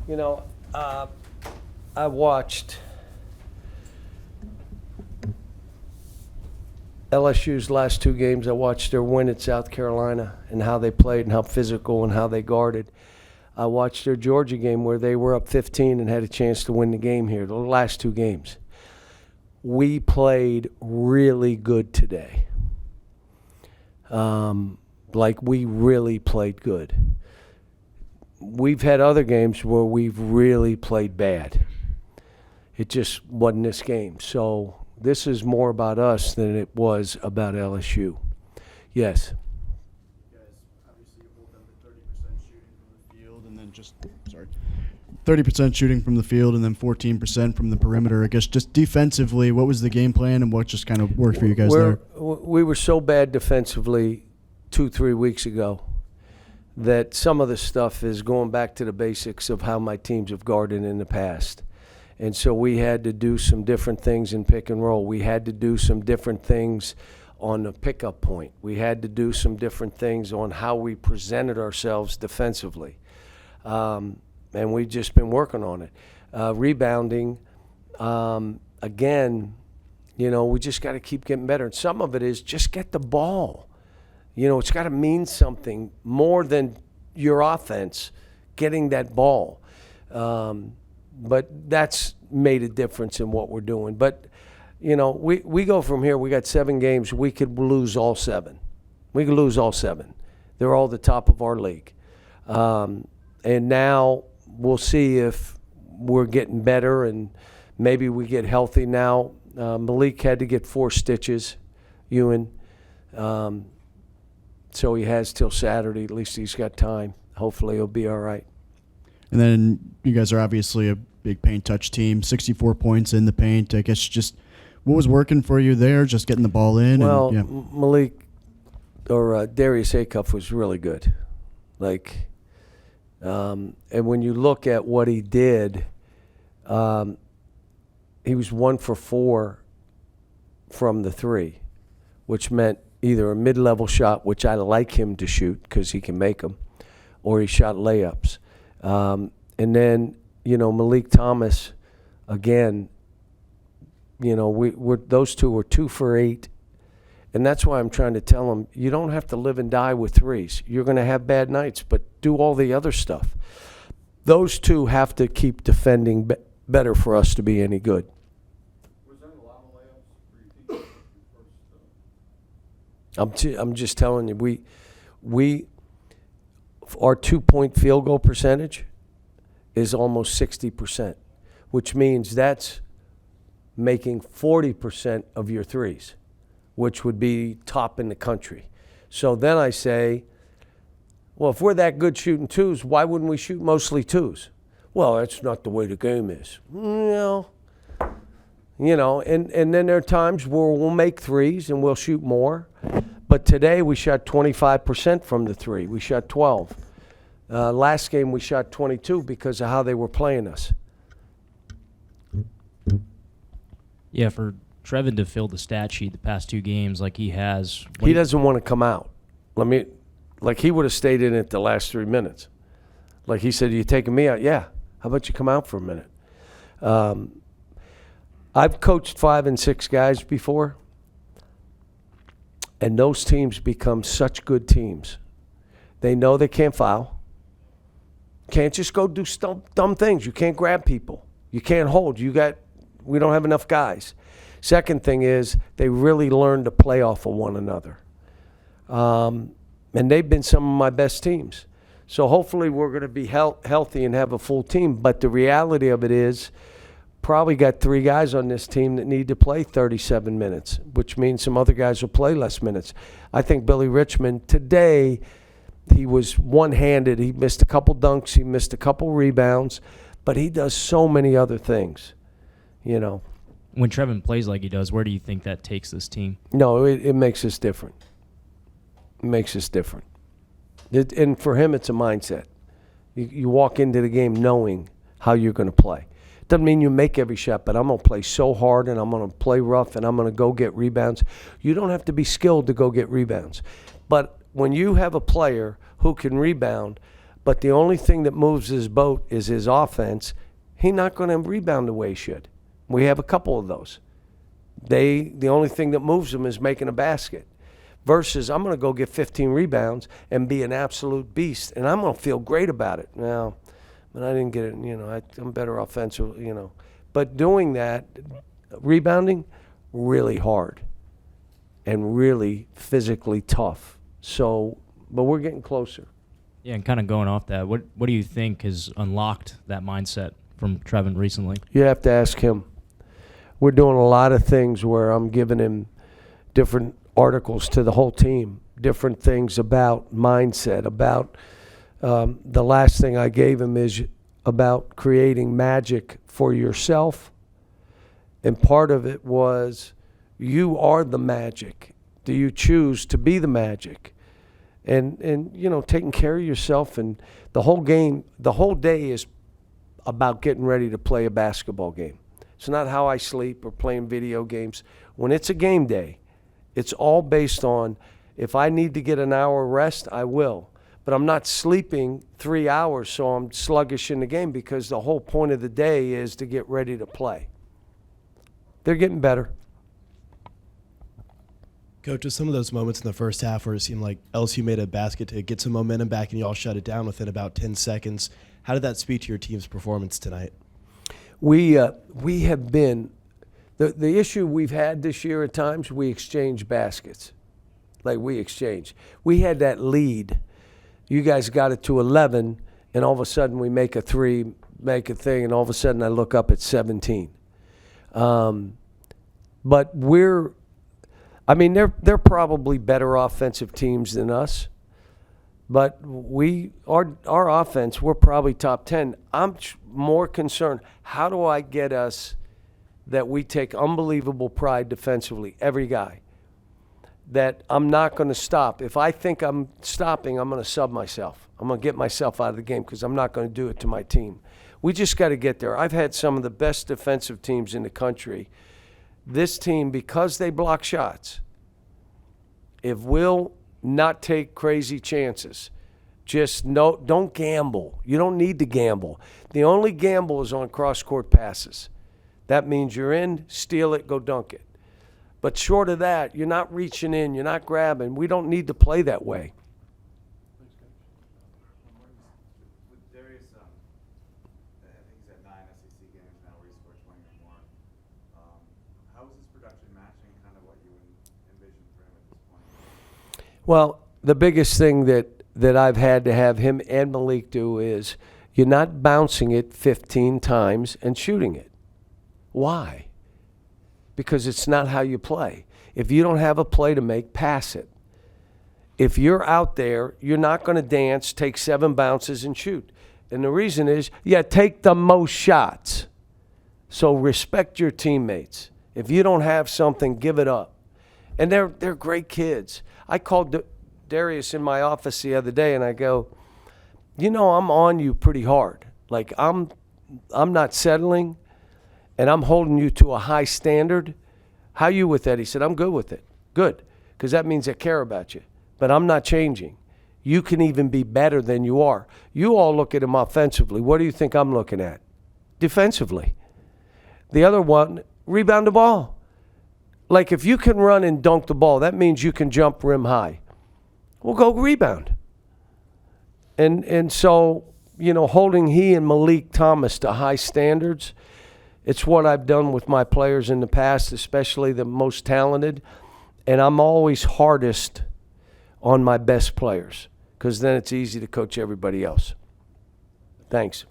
You know, I watched LSU's last two games. I watched their win at South Carolina and how they played and how physical and how they guarded. I watched their Georgia game where they were up 15 and had a chance to win the game here, the last two games. We played really good today. Like we really played good. We've had other games where we've really played bad. It just wasn't this game. So this is more about us than it was about LSU. Yes. You guys obviously hold them to 30% shooting from the field, and then 30% shooting from the field, and then 14% from the perimeter. I guess just defensively, what was the game plan, and what just kind of worked for you guys there? We were so bad defensively 2-3 weeks ago that some of the stuff is going back to the basics of how my teams have guarded in the past. And so we had to do some different things in pick and roll. We had to do some different things on the pickup point. We had to do some different things on how we presented ourselves defensively. And we've just been working on it. Rebounding, again, you know, we just got to keep getting better. And some of it is just get the ball. You know, it's got to mean something more than your offense, getting that ball. But that's made a difference in what we're doing. But, you know, we go from here. We got 7 games. We could lose all 7. We could lose all 7. They're all the top of our league. And now we'll see if we're getting better and maybe we get healthy now. Malik had to get 4 stitches, Ewan. So he has till Saturday. At least he's got time. Hopefully he'll be all right. And then you guys are obviously a big paint touch team, 64 points in the paint. I guess just what was working for you there, just getting the ball in? Well, and, yeah. Malik or Darius Acuff was really good. Like, and when you look at what he did, he was 1 for 4 from the 3, which meant either a mid-level shot, which I like him to shoot because he can make them, or he shot layups. And then, you know, Malik Thomas, again, you know, we're those two were 2 for 8. And that's why I'm trying to tell him, you don't have to live and die with threes. You're going to have bad nights, but do all the other stuff. Those two have to keep defending better for us to be any good. Was there a lot of layups for you first? I'm just telling you, we our 2-point field goal percentage is almost 60%, which means that's making 40% of your threes, which would be top in the country. So then I say, well, if we're that good shooting 2s, why wouldn't we shoot mostly 2s? Well, that's not the way the game is. No. You know, and then there are times where we'll make 3s and we'll shoot more. But today we shot 25% from the 3. We shot 12. Last game we shot 22 because of how they were playing us. Yeah, for Trevin to fill the stat sheet the past 2 games like he has. He doesn't want to come out. Like he would have stayed in it the last 3 minutes. Like he said, "Are you taking me out?" Yeah. How about you come out for a minute? I've coached 5 and 6 guys before, and those teams become such good teams. They know they can't foul. Can't just go do dumb things. You can't grab people. You can't hold. We don't have enough guys. Second thing is they really learn to play off of one another. And they've been some of my best teams. So hopefully we're going to be healthy and have a full team. But the reality of it is probably got 3 guys on this team that need to play 37 minutes, which means some other guys will play less minutes. I think Billy Richmond today, he was one-handed. He missed a couple dunks. He missed a couple rebounds. But he does so many other things, you know. When Trevin plays like he does, where do you think that takes this team? No, it makes us different. It makes us different. And for him, it's a mindset. You walk into the game knowing how you're going to play. Doesn't mean you make every shot, but I'm going to play so hard and I'm going to play rough and I'm going to go get rebounds. You don't have to be skilled to go get rebounds. But when you have a player who can rebound, But the only thing that moves his boat is his offense. He's not going to rebound the way he should. We have a couple of those. The only thing that moves them is making a basket. Versus I'm going to go get 15 rebounds and be an absolute beast, and I'm going to feel great about it. Now, but I didn't get it. I'm better offensive. But doing that, rebounding, really hard and really physically tough. So, but we're getting closer. Yeah, and kind of going off that, what do you think has unlocked that mindset from Trevin recently? You have to ask him. We're doing a lot of things where I'm giving him different articles to the whole team, different things about mindset, about the last thing I gave him is about creating magic for yourself. And part of it was, you are the magic. Do you choose to be the magic? And taking care of yourself, and the whole game, the whole day is about getting ready to play a basketball game. It's not how I sleep or playing video games. When it's a game day, it's all based on, if I need to get an hour rest, I will. But I'm not sleeping 3 hours so I'm sluggish in the game, because the whole point of the day is to get ready to play. They're getting better. Coach, just some of those moments in the first half where it seemed like LSU made a basket to get some momentum back and you all shut it down within about 10 seconds. How did that speak to your team's performance tonight? We have been, the issue we've had this year at times, we exchange baskets. We had that lead. You guys got it to 11, and all of a sudden we make a three, make a thing, and all of a sudden I look up at 17. But they're probably better offensive teams than us. But our offense, we're probably top 10. I'm more concerned, how do I get us that we take unbelievable pride defensively, every guy, that I'm not going to stop. If I think I'm stopping, I'm going to sub myself. I'm going to get myself out of the game, because I'm not going to do it to my team. We just got to get there. I've had some of the best defensive teams in the country. This team, because they block shots, if we'll not take crazy chances, don't gamble. You don't need to gamble. The only gamble is on cross-court passes. That means you're in, steal it, go dunk it. But short of that, you're not reaching in, you're not grabbing. We don't need to play that way. With Darius, I think he's at 9 SEC games now where he scored 20 or more. How is his production matching kind of what you envisioned for him at this point? Well, the biggest thing that I've had to have him and Malik do is, you're not bouncing it 15 times and shooting it. Why? Because it's not how you play. If you don't have a play to make, pass it. If you're out there, you're not going to dance, take 7 bounces, and shoot. And the reason is, take the most shots. So respect your teammates. If you don't have something, give it up. And they're great kids. I called Darius in my office the other day, and I go, I'm on you pretty hard. Like, I'm not settling, and I'm holding you to a high standard. How you with that? He said, I'm good with it. Good, because that means I care about you. But I'm not changing. You can even be better than you are. You all look at him offensively. What do you think I'm looking at? Defensively. The other one, rebound the ball. Like, if you can run and dunk the ball, that means you can jump rim high. Well, go rebound. And so, holding he and Malik Thomas to high standards, it's what I've done with my players in the past, especially the most talented. And I'm always hardest on my best players, because then it's easy to coach everybody else. Thanks.